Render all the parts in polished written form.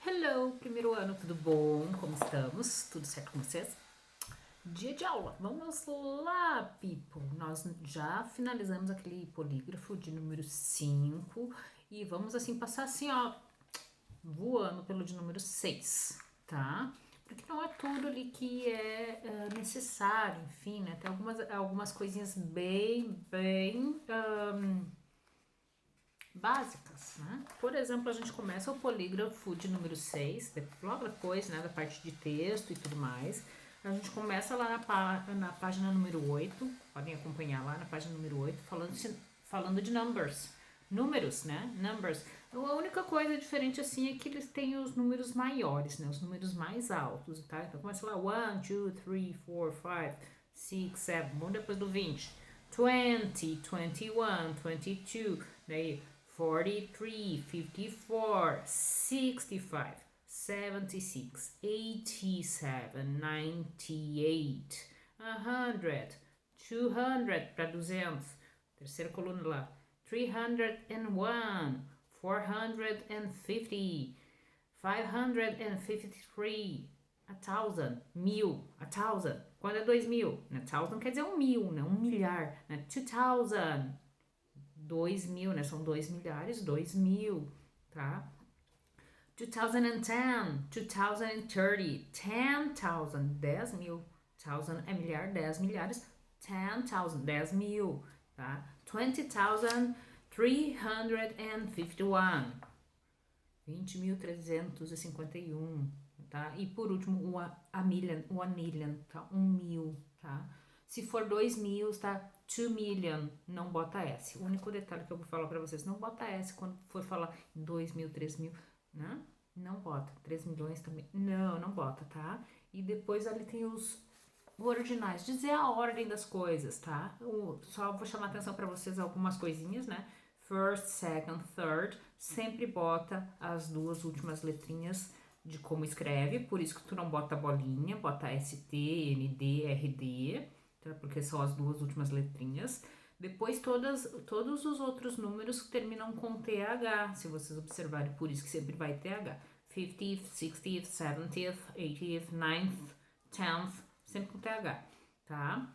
Hello, primeiro ano, tudo bom? Como estamos? Tudo certo com vocês? Dia de aula, vamos lá, people! Nós já finalizamos aquele polígrafo de número 5 e vamos assim passar assim, ó, voando pelo de número 6, tá? Porque não é tudo ali que é necessário, enfim, né? Tem algumas coisinhas bem básicas, né? Por exemplo, a gente começa o polígrafo de número 6, logo depois, né, da parte de texto e tudo mais. A gente começa lá na página número 8, podem acompanhar lá na página número 8, falando de numbers. Números, né? Numbers. A única coisa diferente assim é que eles têm os números maiores, né? Os números mais altos, tá? Então começa lá 1, 2, 3, 4, 5, 6, 7, vamos depois do 20. 20, 21, 22, daí 43, 54, 65, 76, 87, 98, 100, 200 para 200, terceira coluna lá, 301, 450, 553, a thousand, mil, a thousand. Quando é 2000? Né? Thousand quer dizer um mil, né? Um milhar. Né? 2000, 2000, né? São 2 milhares, 2000, tá? 2010, 2030, 10,000, 10 mil. 1000 é milhar, 10 milhares, 10,000, 10 mil, tá? 20,351, 20.351, tá? E por último, a million, one million, tá? 1.000, tá? Se for 2.000, tá? 2 million, não bota S. O único detalhe que eu vou falar pra vocês, não bota S quando for falar 2.000, 3.000, né? Não bota. 3 milhões também, não bota, tá? E depois ali tem os originais, dizer a ordem das coisas, tá? Só vou chamar atenção pra vocês algumas coisinhas, né? First, second, third, sempre bota as duas últimas letrinhas de como escreve, por isso que tu não bota bolinha, bota ST, ND, RD, tá? Porque são as duas últimas letrinhas. Depois todos os outros números que terminam com TH, se vocês observarem, por isso que sempre vai TH. 50th, 60th, 70th, 80th, 9th, 10th, sempre com TH, tá?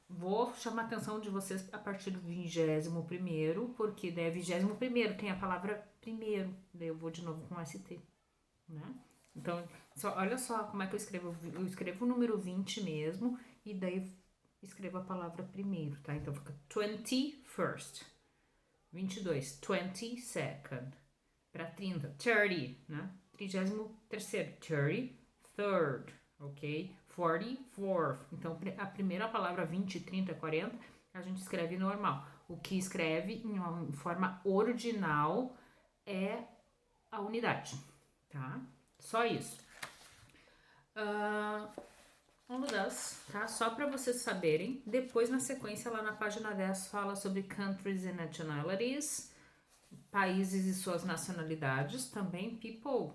Vou chamar a atenção de vocês a partir do 21º, porque daí 21º tem a palavra primeiro, daí eu vou de novo com ST, né? Então, olha só como é que eu escrevo. Eu escrevo o número 20 mesmo, e daí escrevo a palavra primeiro, tá? Então fica 21st, 22, 22nd, para 30, 30, né? 33º, 33rd, ok? 44th. Então, a primeira palavra 20, 30, 40, a gente escreve normal. O que escreve em forma ordinal é a unidade, tá? Só isso. Vamos das, tá? Só para vocês saberem. Depois, na sequência, lá na página 10, fala sobre countries and nationalities, países e suas nacionalidades. Também, people,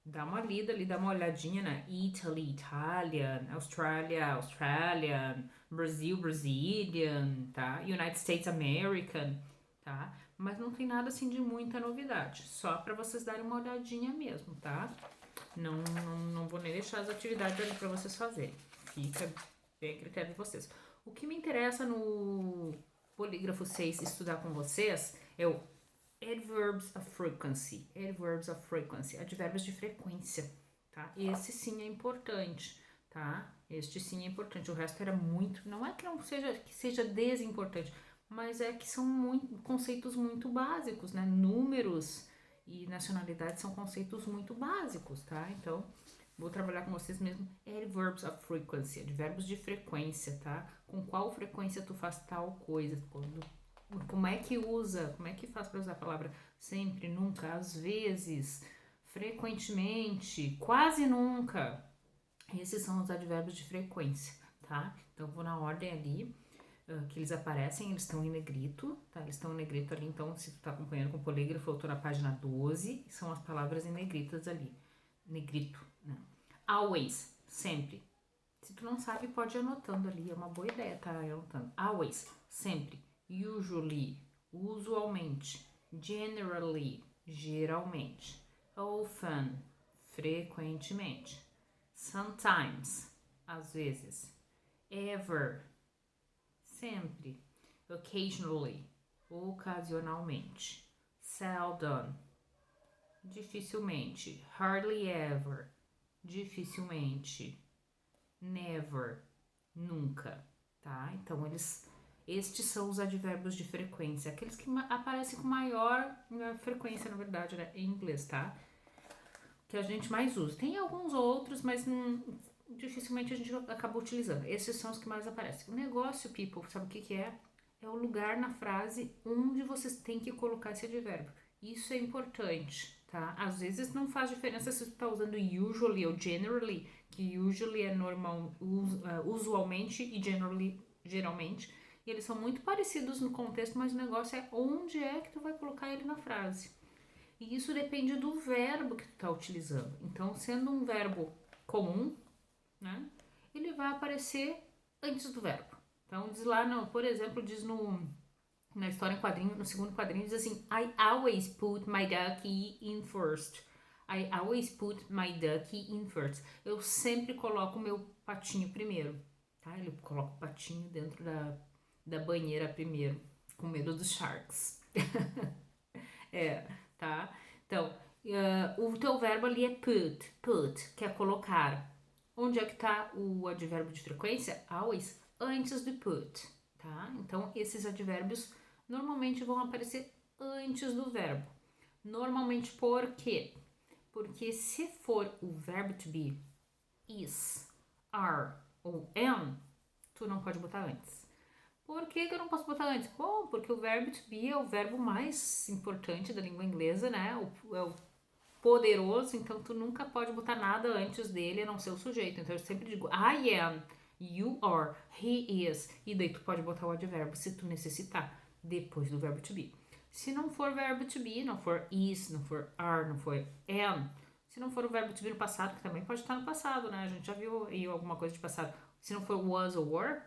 dá uma lida ali, dá uma olhadinha na Italy, Italian, Australia, Australian, Brasil, Brazilian, tá? United States American, tá? Mas não tem nada assim de muita novidade, só para vocês darem uma olhadinha mesmo, tá? Não vou nem deixar as atividades ali para vocês fazerem, fica bem a critério de vocês. O que me interessa no polígrafo 6 estudar com vocês é o adverbs of frequency. Adverbs of frequency. Advérbios de frequência, tá? Esse sim é importante, tá? Este sim é importante. O resto era muito... Não é que não seja, que seja desimportante, mas é que são conceitos muito básicos, né? Números e nacionalidade são conceitos muito básicos, tá? Então, vou trabalhar com vocês mesmo. Adverbs of frequency. Advérbios de frequência, tá? Com qual frequência tu faz tal coisa. Como é que usa, como é que faz para usar a palavra sempre, nunca, às vezes, frequentemente, quase nunca. Esses são os advérbios de frequência, tá? Então, vou na ordem ali que eles aparecem, eles estão em negrito, tá? Eles estão em negrito ali, então, se tu tá acompanhando com o polígrafo, eu tô na página 12, são as palavras em negritas ali. Negrito, né? Always, sempre. Se tu não sabe, pode ir anotando ali, é uma boa ideia, tá? Anotando. Always, sempre. Usually, usualmente. Generally, geralmente. Often, frequentemente. Sometimes, às vezes. Ever, sempre. Occasionally, ocasionalmente. Seldom, dificilmente. Hardly ever, dificilmente. Never, nunca, tá? Então, estes são os advérbios de frequência, aqueles que aparecem com maior frequência, na verdade, né, em inglês, tá? Que a gente mais usa. Tem alguns outros, mas dificilmente a gente acaba utilizando. Esses são os que mais aparecem. O negócio, people, sabe o que é? É o lugar na frase onde vocês têm que colocar esse advérbio. Isso é importante, tá? Às vezes não faz diferença se você está usando usually ou generally, que usually é normal, usualmente e generally, geralmente. E eles são muito parecidos no contexto, mas o negócio é onde é que tu vai colocar ele na frase. E isso depende do verbo que tu está utilizando. Então, sendo um verbo comum, né, ele vai aparecer antes do verbo. Então, diz lá, não, por exemplo, diz na história em quadrinho, no segundo quadrinho, diz assim: I always put my ducky in first. I always put my ducky in first. Eu sempre coloco o meu patinho primeiro. Tá? Ele coloca o patinho dentro da banheira primeiro, com medo dos sharks. Tá? Então, o teu verbo ali é put, que é colocar. Onde é que tá o advérbio de frequência? Always, antes de put, tá? Então, esses advérbios normalmente vão aparecer antes do verbo. Normalmente por quê? Porque se for o verbo to be, is, are ou am, tu não pode botar antes. Por que eu não posso botar antes? Bom, porque o verbo to be é o verbo mais importante da língua inglesa, né? É o poderoso, então tu nunca pode botar nada antes dele a não ser o sujeito. Então eu sempre digo I am, you are, he is. E daí tu pode botar o advérbio se tu necessitar, depois do verbo to be. Se não for verbo to be, não for is, não for are, não for am. Se não for o verbo to be no passado, que também pode estar no passado, né? A gente já viu aí alguma coisa de passado. Se não for was ou were,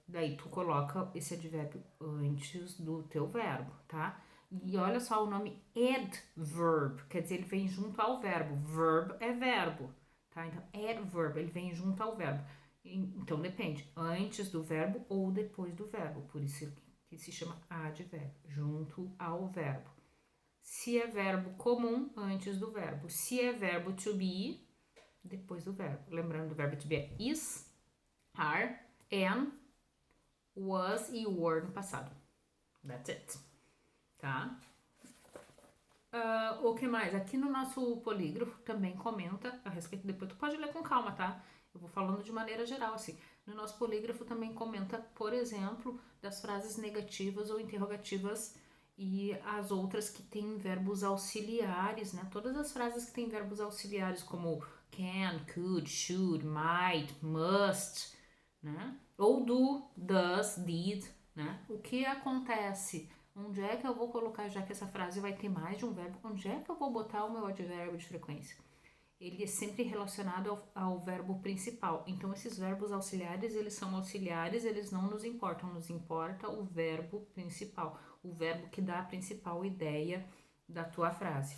daí tu coloca esse advérbio antes do teu verbo, tá? E olha só o nome adverb, quer dizer, ele vem junto ao verbo. Verb é verbo, tá? Então, adverb, ele vem junto ao verbo. Então, depende, antes do verbo ou depois do verbo. Por isso que se chama advérbio, junto ao verbo. Se é verbo comum, antes do verbo. Se é verbo to be, depois do verbo. Lembrando, do verbo to be é is, are, am, was e were no passado. That's it. Tá? O que mais? Aqui no nosso polígrafo também comenta a respeito, depois tu pode ler com calma, tá? Eu vou falando de maneira geral, assim. No nosso polígrafo também comenta, por exemplo, das frases negativas ou interrogativas e as outras que têm verbos auxiliares, né? Todas as frases que têm verbos auxiliares como can, could, should, might, must, né? Ou do, does, did, né? O que acontece? Onde é que eu vou colocar, já que essa frase vai ter mais de um verbo, onde é que eu vou botar o meu advérbio de frequência? Ele é sempre relacionado ao verbo principal. Então, esses verbos auxiliares, eles são auxiliares, eles não nos importam. Nos importa o verbo principal, o verbo que dá a principal ideia da tua frase.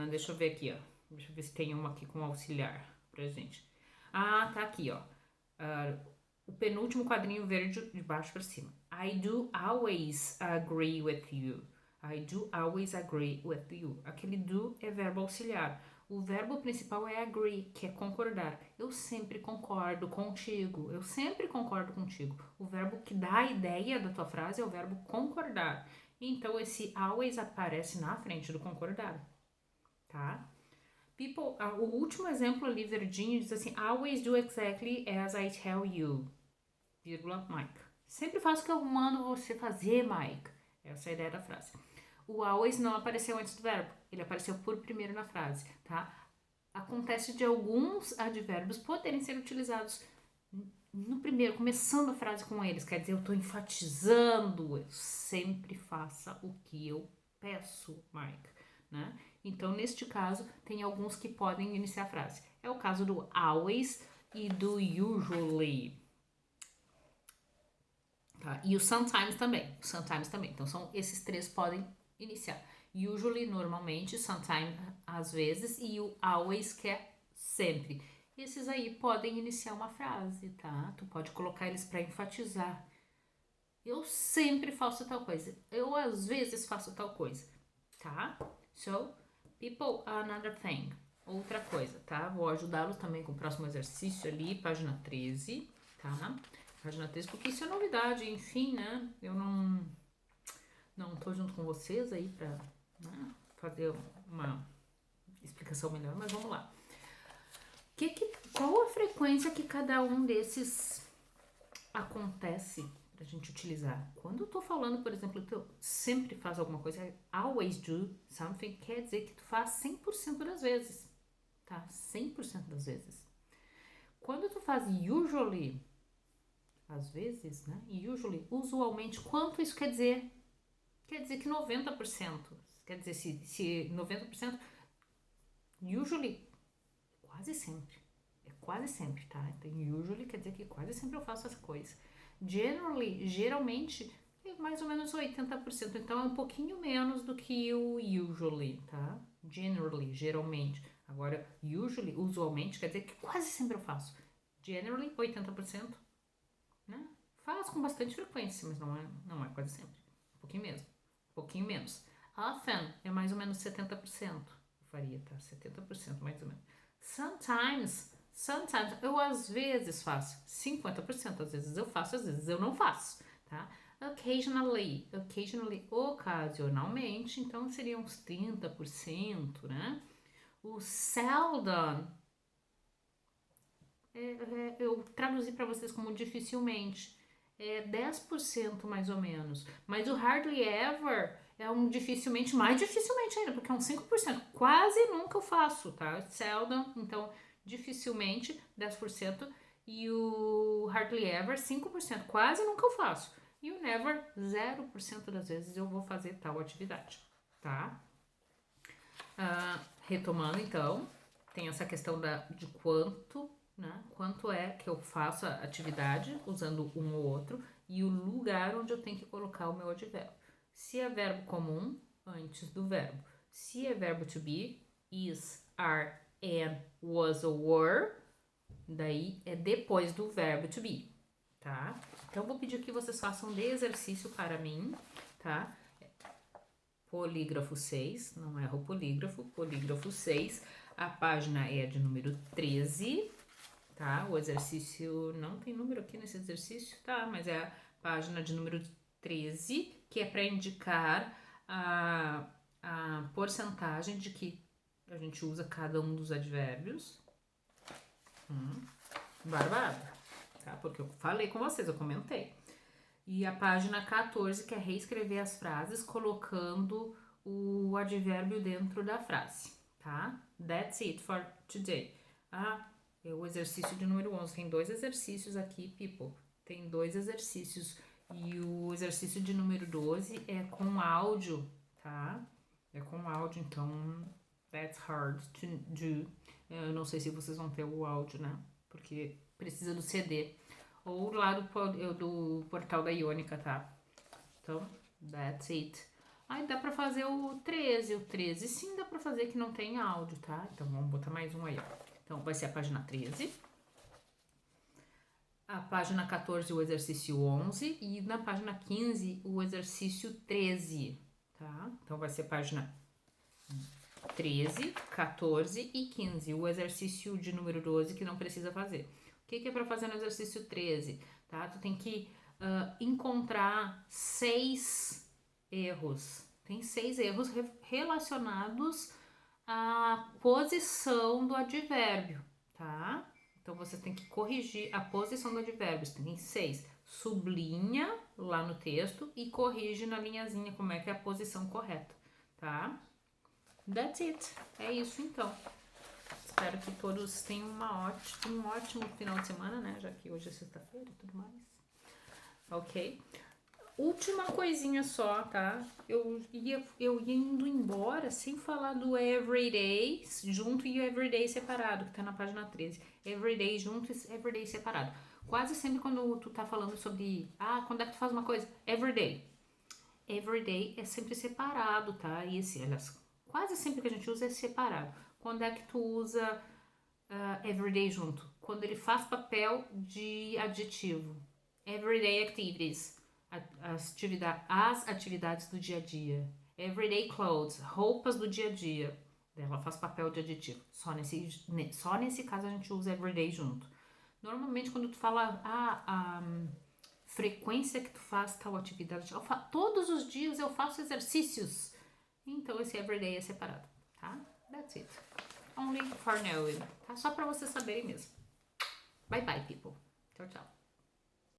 Deixa eu ver aqui, ó. Deixa eu ver se tem uma aqui com auxiliar pra gente. Tá aqui, ó. O penúltimo quadrinho verde de baixo para cima. I do always agree with you. I do always agree with you. Aquele do é verbo auxiliar. O verbo principal é agree, que é concordar. Eu sempre concordo contigo. Eu sempre concordo contigo. O verbo que dá a ideia da tua frase é o verbo concordar. Então, esse always aparece na frente do concordar. Tá? People, o último exemplo ali verdinho diz assim: always do exactly as I tell you. Vírgula, Mike. Sempre faço o que eu mando você fazer, Mike. Essa é a ideia da frase. O always não apareceu antes do verbo. Ele apareceu por primeiro na frase, tá? Acontece de alguns advérbios poderem ser utilizados no primeiro, começando a frase com eles. Quer dizer, eu tô enfatizando. Eu sempre faça o que eu peço, Mike, né? Então, neste caso, tem alguns que podem iniciar a frase. É o caso do always e do usually. Tá? E o sometimes também. Então, esses três podem iniciar. Usually, normalmente, sometimes, às vezes, e o always, que é sempre. Esses aí podem iniciar uma frase, tá? Tu pode colocar eles para enfatizar. Eu sempre faço tal coisa. Eu, às vezes, faço tal coisa, tá? So, people, another thing. Outra coisa, tá? Vou ajudá-los também com o próximo exercício ali, página 13, tá? Página 13, porque isso é novidade, enfim, né? Eu não tô junto com vocês aí pra, né, fazer uma explicação melhor, mas vamos lá. Qual a frequência que cada um desses acontece pra gente utilizar? Quando eu tô falando, por exemplo, tu sempre faz alguma coisa, always do something, quer dizer que tu faz 100% das vezes, tá? 100% das vezes. Quando tu faz usually, às vezes, né? Usually, usualmente, quanto isso quer dizer? Quer dizer que 90%. Quer dizer, se 90%, usually, quase sempre. É quase sempre, tá? Então, usually quer dizer que quase sempre eu faço essa coisa. Generally, geralmente, é mais ou menos 80%. Então, é um pouquinho menos do que o usually, tá? Generally, geralmente. Agora, usually, usualmente, quer dizer que quase sempre eu faço. Generally, 80%, né? Faço com bastante frequência, mas não é quase sempre. Um pouquinho mesmo. Um pouquinho menos. Often é mais ou menos 70%. Eu faria, tá? 70% mais ou menos. Sometimes, eu às vezes faço 50%, às vezes eu faço, às vezes eu não faço, tá? Occasionally, ocasionalmente, então seria uns 30%, né? O seldom, eu traduzi para vocês como dificilmente, é 10% mais ou menos, mas o hardly ever é um dificilmente, mais dificilmente ainda, porque é um 5%, quase nunca eu faço, tá? Seldom, então dificilmente 10%, e o hardly ever 5%, quase nunca eu faço, e o never 0% das vezes eu vou fazer tal atividade, tá? Retomando então, tem essa questão de quanto, né? Quanto é que eu faço a atividade usando um ou outro e o lugar onde eu tenho que colocar o meu advérbio. Se é verbo comum, antes do verbo. Se é verbo to be, is, are, am, was ou were, daí é depois do verbo to be, tá? Então vou pedir que vocês façam de exercício para mim, tá? Polígrafo 6, não erro o polígrafo 6, a página é de número 13, tá? O exercício, não tem número aqui nesse exercício, tá? Mas é a página de número 13, que é para indicar a porcentagem de que a gente usa cada um dos advérbios. Barbado, tá? Porque eu falei com vocês, eu comentei. E a página 14, que é reescrever as frases colocando o advérbio dentro da frase, tá? That's it for today. É o exercício de número 11. Tem 2 exercícios aqui, people. Tem 2 exercícios. E o exercício de número 12 é com áudio, tá? É com áudio, então that's hard to do. Eu não sei se vocês vão ter o áudio, né? Porque precisa do CD. Ou lá do portal da Iônica, tá? Então, that's it. Aí dá pra fazer o 13. O 13 sim dá pra fazer que não tem áudio, tá? Então vamos botar mais um aí, ó. Então vai ser a página 13. A página 14, o exercício 11. E na página 15, o exercício 13, tá? Então vai ser página 13, 14 e 15. O exercício de número 12 que não precisa fazer. O que é para fazer no exercício 13? Tá? Tu tem que encontrar 6 erros. Tem 6 erros relacionados à posição do advérbio, tá? Então você tem que corrigir a posição do advérbio. Tem 6. Sublinha lá no texto e corrige na linhazinha como é que é a posição correta, tá? That's it. É isso então. Espero que todos tenham um ótimo final de semana, né? Já que hoje é sexta-feira e tudo mais. Ok? Última coisinha só, tá? Eu ia indo embora sem falar do everyday junto e o everyday separado, que tá na página 13. Everyday junto e everyday separado. Quase sempre quando tu tá falando sobre, quando é que tu faz uma coisa? Everyday. Everyday é sempre separado, tá? E esse, aliás, quase sempre que a gente usa é separado. Quando é que tu usa everyday junto? Quando ele faz papel de adjetivo. Everyday activities. As atividades do dia a dia. Everyday clothes. Roupas do dia a dia. Ela faz papel de adjetivo. Só nesse caso a gente usa everyday junto. Normalmente quando tu fala a frequência que tu faz tal atividade, todos os dias eu faço exercícios. Então esse everyday é separado, tá? That's it. Only for knowing, tá? Só pra vocês saberem mesmo. Bye bye, people. Tchau, tchau.